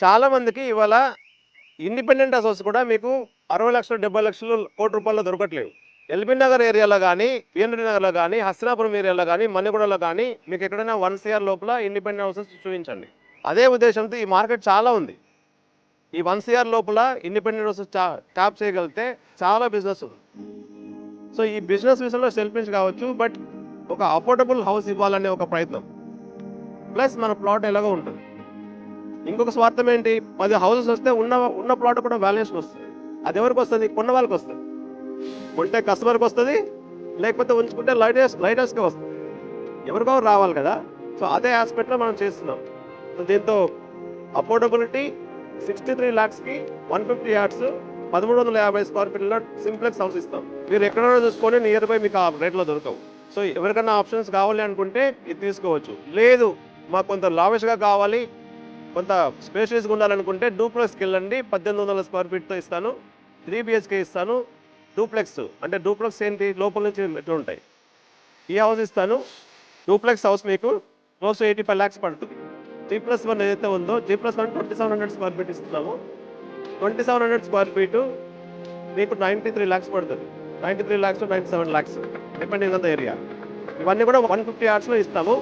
చాలా మందికి ఇవాళ ఇండిపెండెంట్ హౌసెస్ కూడా మీకు 60 లక్షలు 70 లక్షలు కోటి రూపాయల్లో దొరకట్లేవు. ఎల్బీ నగర్ ఏరియాలో కానీ, పిఎన్టీ నగర్లో కానీ, హస్తినాపురం ఏరియాలో కానీ, మన్నెగూడలో కానీ మీకు ఎక్కడైనా 1 CR లోపల ఇండిపెండెంట్ హౌసెస్ చూపించండి. అదే ఉద్దేశంతో ఈ మార్కెట్ చాలా ఉంది. ఈ 1 CR లోపల ఇండిపెండెంట్ హౌసెస్ ట్యాప్ చేయగలిగితే చాలా బిజినెస్ ఉంది. సో ఈ బిజినెస్ విషయంలో సెల్ఫిష్ కావచ్చు, బట్ ఒక అఫోర్డబుల్ హౌస్ ఇవ్వాలనే ఒక ప్రయత్నం, ప్లస్ మన ప్లాట్ ఎలాగో ఉంటుంది. ఇంకొక స్వార్థం ఏంటి, 10 హౌసెస్ వస్తే ఉన్న ప్లాట్ కూడా వాల్యుయేషన్ వస్తుంది. అది ఎవరికి వస్తుంది? కొన్న వాళ్ళకి వస్తుంది. కొంటే కస్టమర్కి వస్తుంది, లేకపోతే ఉంచుకుంటే లైటర్స్కి వస్తుంది. ఎవరికో రావాలి కదా. సో అదే ఆస్పెక్ట్లో మనం చేస్తున్నాం. సో దీంతో అఫోర్డబిలిటీ 63 lakhsకి 150 yards 1350 square feetలో సింప్లెక్స్ హౌస్ ఇస్తాం. మీరు ఎక్కడైనా చూసుకొని నియర్ బై మీకు ఆ రేట్లో దొరకవు. సో ఎవరికైనా ఆప్షన్స్ కావాలి అనుకుంటే ఇది తీసుకోవచ్చు. లేదు మాకు కొంత లావిష్గా కావాలి, కొంత స్పేషియస్గా ఉండాలనుకుంటే డూప్లెక్స్కి వెళ్ళండి. 1800 square feetతో ఇస్తాను. 3 BHK ఇస్తాను. డూప్లెక్స్ అంటే డూప్లెక్స్ ఏంటి, లోపల నుంచి ఎట్లా ఉంటాయి. ఈ హౌస్ ఇస్తాను. డూప్లెక్స్ హౌస్ మీకు క్లోజ్ టు 85 lakhs పడుతుంది. G+1 ఏదైతే ఉందో G+1 2700 square feet ఇస్తున్నాము. 2700 square feet మీకు 93 lakhs పడుతుంది. 93 lakhs to 97 lakhs depending on the area. ఇవన్నీ కూడా 150 yardsలో ఇస్తాము.